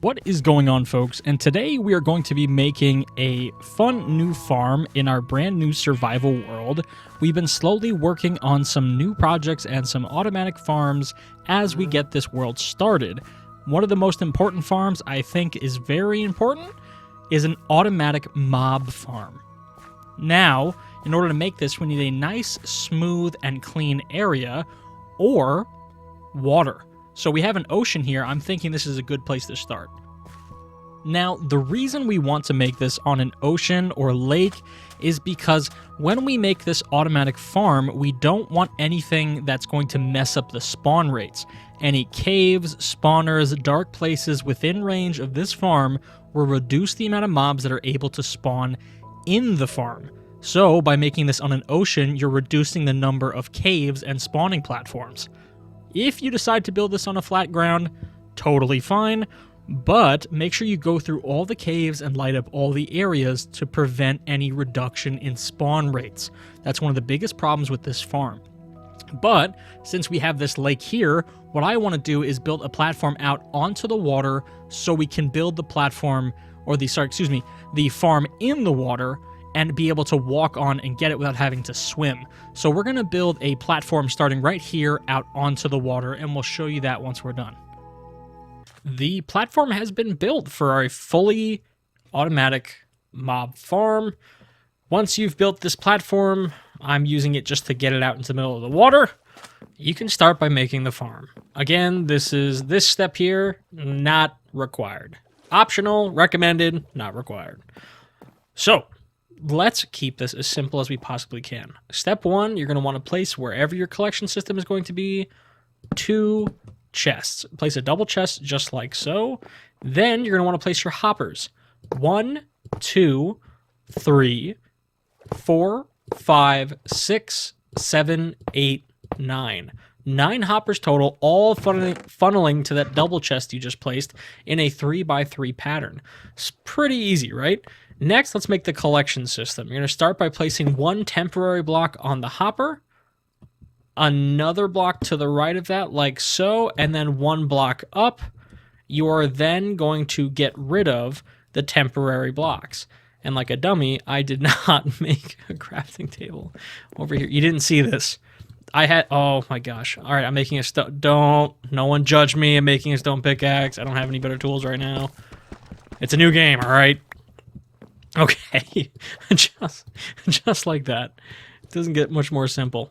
What is going on, folks? And today we are going to be making a fun new farm in our brand new survival world. We've been slowly working on some new projects and some automatic farms as we get this world started. One of the most important farms I think is very important is an automatic mob farm. Now, in order to make this, we need a nice, smooth, and clean area or water. So we have an ocean here. I'm thinking this is a good place to start. Now, the reason we want to make this on an ocean or lake is because when we make this automatic farm, we don't want anything that's going to mess up the spawn rates. Any caves, spawners, dark places within range of this farm will reduce the amount of mobs that are able to spawn in the farm. So, by making this on an ocean, you're reducing the number of caves and spawning platforms. If you decide to build this on a flat ground, totally fine, but make sure you go through all the caves and light up all the areas to prevent any reduction in spawn rates. That's one of the biggest problems with this farm. But since we have this lake here, what I want to do is build a platform out onto the water so we can build the platform, or the farm in the water, and be able to walk on and get it without having to swim. So we're going to build a platform starting right here out onto the water, and we'll show you that once we're done. The platform has been built for our fully automatic mob farm. Once you've built this platform, I'm using it just to get it out into the middle of the water. You can start by making the farm. Again, this step here, not required. Optional, recommended, not required. So, let's keep this as simple as we possibly can. Step one, you're going to want to place wherever your collection system is going to be 2 chests. Place a double chest just like so. Then you're going to want to place your hoppers. 1, 2, 3, 4, 5, 6, 7, 8, 9. 9 hoppers total, all funneling to that double chest you just placed in a 3x3 pattern. It's pretty easy, right? Next, let's make the collection system. You're going to start by placing 1 temporary block on the hopper, another block to the right of that, like so, and then 1 block up. You are then going to get rid of the temporary blocks. And like a dummy, I did not make a crafting table over here. You didn't see this. Oh my gosh. All right, I'm making a no one judge me. I'm making a stone pickaxe. I don't have any better tools right now. It's a new game, all right? Okay, just like that. It doesn't get much more simple.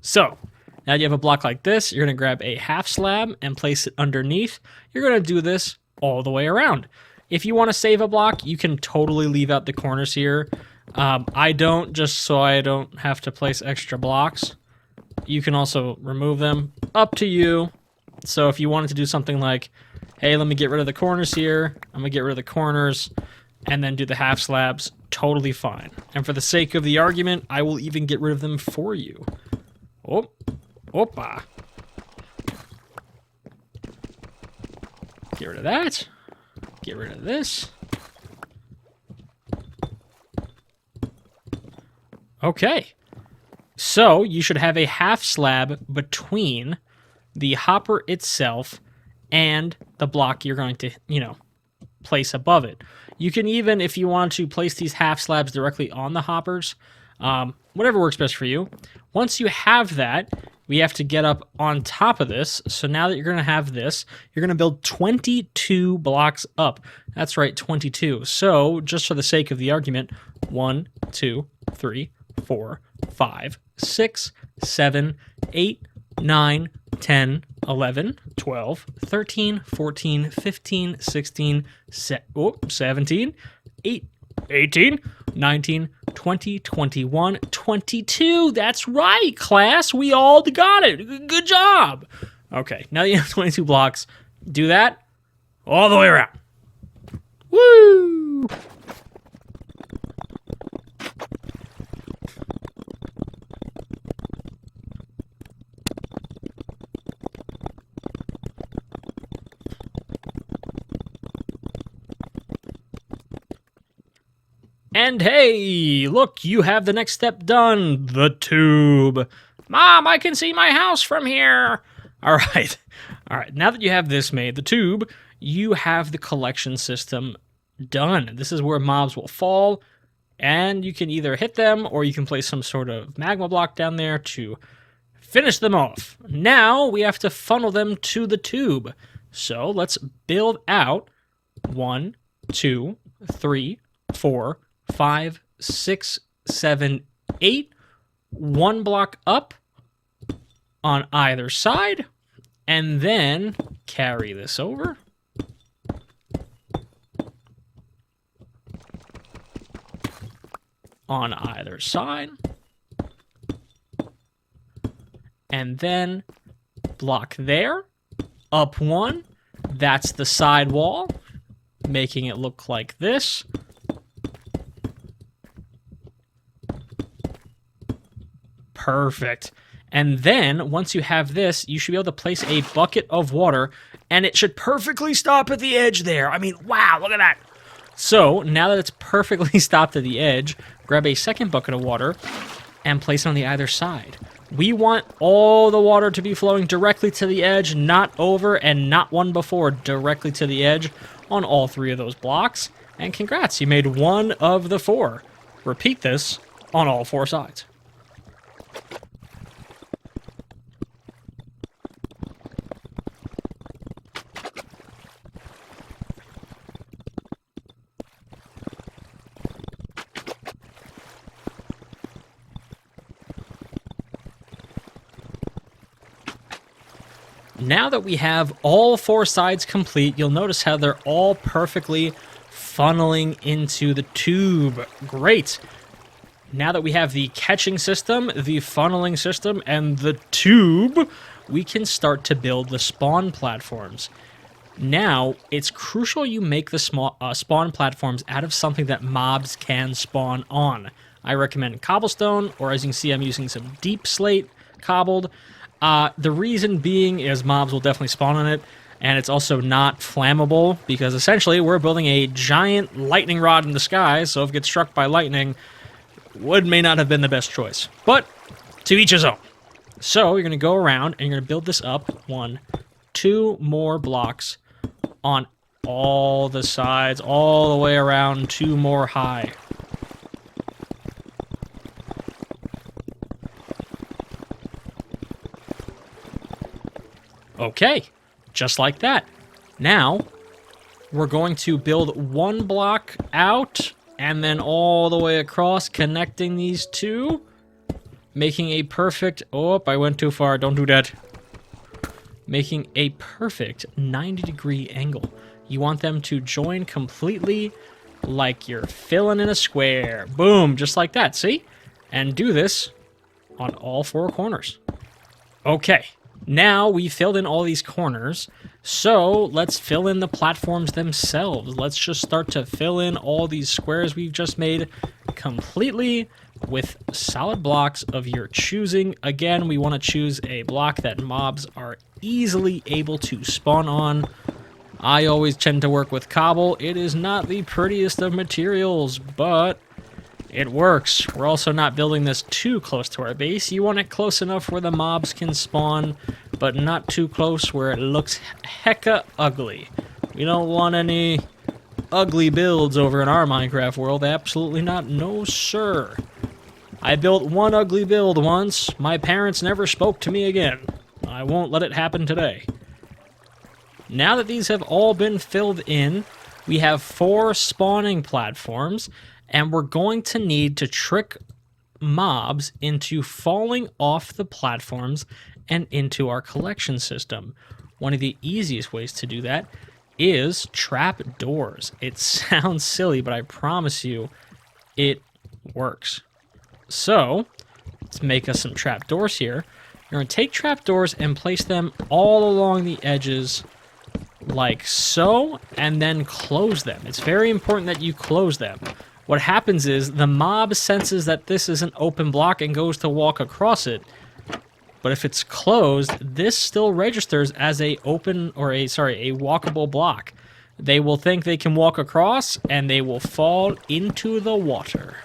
So, now you have a block like this. You're going to grab a half slab and place it underneath. You're going to do this all the way around. If you want to save a block, you can totally leave out the corners here. I don't, just so I don't have to place extra blocks. You can also remove them. Up to you. So if you wanted to do something like, hey, let me get rid of the corners here. I'm going to get rid of the corners. And then do the half slabs, totally fine. And for the sake of the argument, I will even get rid of them for you. Oh, opa. Get rid of that. Get rid of this. Okay. So you should have a half slab between the hopper itself and the block you're going to, place above it. You can even, if you want to, place these half slabs directly on the hoppers. Whatever works best for you. Once you have that, we have to get up on top of this. So now that you're going to have this, you're going to build 22 blocks up. That's right, 22. So just for the sake of the argument, 1, 2, 3, 4, 5, 6, 7, 8, 9, 10, 11, 12, 13, 14, 15, 16, 17, 18, 19, 20, 21, 22. That's right, class. We all got it. Good job. Okay, now you have 22 blocks. Do that all the way around. Woo! And hey, look, you have the next step done, the tube. Mom, I can see my house from here. All right, now that you have this made, the tube, you have the collection system done. This is where mobs will fall, and you can either hit them or you can place some sort of magma block down there to finish them off. Now we have to funnel them to the tube. So let's build out 1, 2, 3, 4, 5, 6, 7, 8. 1 block up on either side, and then carry this over. On either side. And then block there, up 1. That's the side wall, making it look like this. Perfect. And then, once you have this, you should be able to place a bucket of water, and it should perfectly stop at the edge there. I mean, wow, look at that. So, now that it's perfectly stopped at the edge, grab a second bucket of water and place it on the either side. We want all the water to be flowing directly to the edge, not over and not one before, directly to the edge on all 3 of those blocks. And congrats, you made 1 of the 4. Repeat this on all 4 sides. Now that we have all 4 sides complete, you'll notice how they're all perfectly funneling into the tube. Great. Now that we have the catching system, the funneling system, and the tube, we can start to build the spawn platforms. Now, it's crucial you make the spawn platforms out of something that mobs can spawn on. I recommend cobblestone, or as you can see, I'm using some deep slate cobbled. The reason being is mobs will definitely spawn on it, and it's also not flammable, because essentially we're building a giant lightning rod in the sky, so if it gets struck by lightning, wood may not have been the best choice. But, to each his own. So, you're going to go around, and you're going to build this up 1, 2 more blocks on all the sides, all the way around, 2 more high. Okay, just like that. Now, we're going to build 1 block out, and then all the way across, connecting these 2, making a perfect... Oh, I went too far, don't do that. Making a perfect 90-degree angle. You want them to join completely like you're filling in a square. Boom, just like that, see? And do this on all 4 corners. Okay. Now we filled in all these corners, so let's fill in the platforms themselves. Let's just start to fill in all these squares we've just made completely with solid blocks of your choosing. Again, we want to choose a block that mobs are easily able to spawn on. I always tend to work with cobble. It is not the prettiest of materials, but it works. We're also not building this too close to our base. You want it close enough where the mobs can spawn, but not too close where it looks hecka ugly. We don't want any ugly builds over in our Minecraft world. Absolutely not. No, sir. I built 1 ugly build once. My parents never spoke to me again. I won't let it happen today. Now that these have all been filled in, we have 4 spawning platforms, and we're going to need to trick mobs into falling off the platforms and into our collection system. One of the easiest ways to do that is trap doors. It sounds silly, but I promise you it works. So, let's make us some trap doors here. You're going to take trap doors and place them all along the edges like so, and then close them. It's very important that you close them. What happens is the mob senses that this is an open block and goes to walk across it. But if it's closed, this still registers as a walkable block. They will think they can walk across, and they will fall into the water.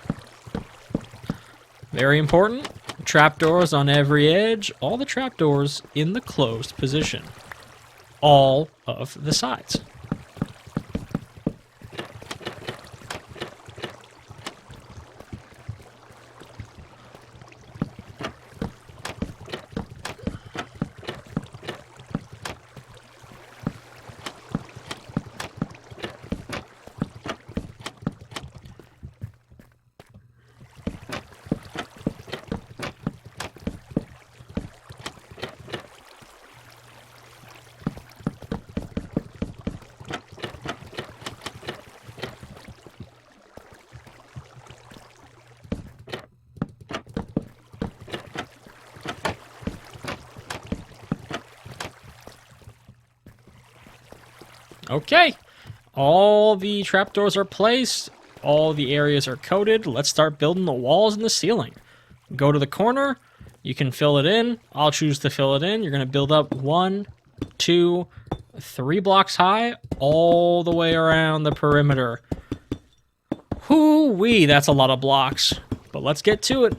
Very important. Trapdoors on every edge. All the trapdoors in the closed position. All of the sides. Okay. All the trapdoors are placed. All the areas are coated. Let's start building the walls and the ceiling. Go to the corner. You can fill it in. I'll choose to fill it in. You're going to build up 1, 2, 3 blocks high all the way around the perimeter. Hoo-wee, that's a lot of blocks. But let's get to it.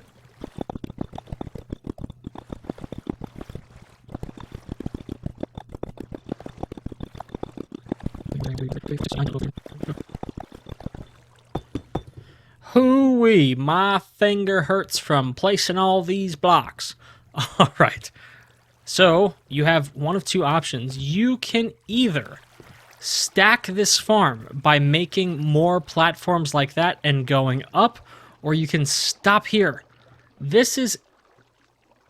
Hoo-wee, my finger hurts from placing all these blocks. All right. So you have one of two options. You can either stack this farm by making more platforms like that and going up, or you can stop here. This is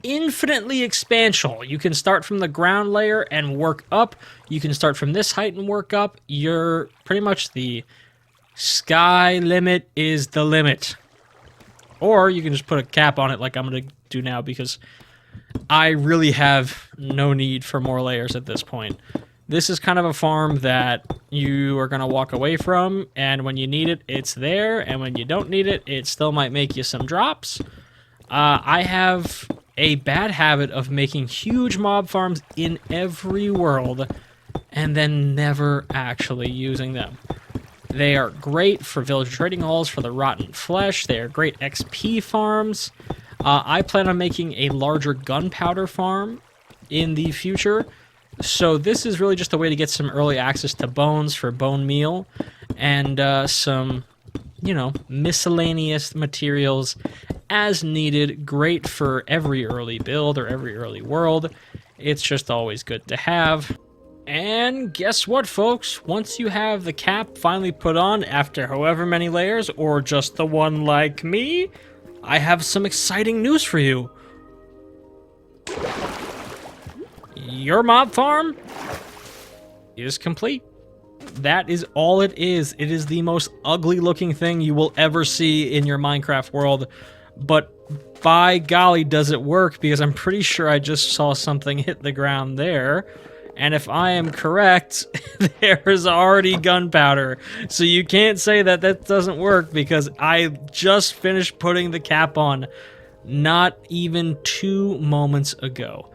infinitely expansional. You can start from the ground layer and work up. You can start from this height and work up. You're pretty much the sky limit is the limit. Or you can just put a cap on it like I'm going to do now, because I really have no need for more layers at this point. This is kind of a farm that you are going to walk away from, and when you need it, it's there, and when you don't need it, it still might make you some drops. I have a bad habit of making huge mob farms in every world and then never actually using them. They are great for village trading halls for the rotten flesh. They are great XP farms. I plan on making a larger gunpowder farm in the future. So this is really just a way to get some early access to bones for bone meal and some, you know, miscellaneous materials as needed. Great for every early build or every early world. It's just always good to have. And guess what, folks? Once you have the cap finally put on after however many layers, or just the one like me, I have some exciting news for you. Your mob farm is complete. That is all it is. It is the most ugly looking thing you will ever see in your Minecraft world. But by golly, does it work, because I'm pretty sure I just saw something hit the ground there. And if I am correct, there's already gunpowder. So you can't say that that doesn't work, because I just finished putting the cap on not even 2 moments ago.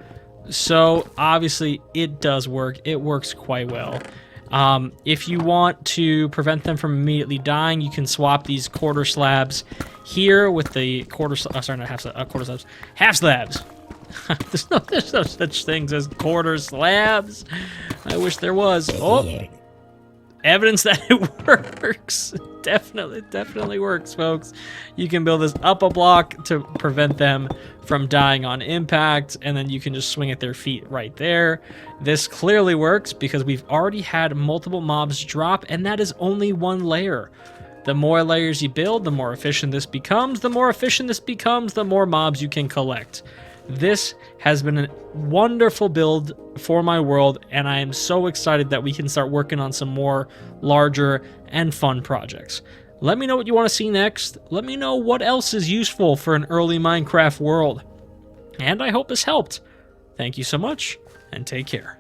So obviously it does work. It works quite well. If you want to prevent them from immediately dying, you can swap these quarter slabs here with the quarter slabs. Half slabs. there's no such things as quarter slabs. I wish there was. Oh, evidence that it works. Definitely works, folks. You can build this up a block to prevent them from dying on impact, and then you can just swing at their feet right there. This clearly works because we've already had multiple mobs drop, and that is only 1 layer. The more layers you build, the more efficient this becomes. The more efficient this becomes, the more mobs you can collect. This has been a wonderful build for my world, and I am so excited that we can start working on some more larger and fun projects. Let me know what you want to see next. Let me know what else is useful for an early Minecraft world. And I hope this helped. Thank you so much, and take care.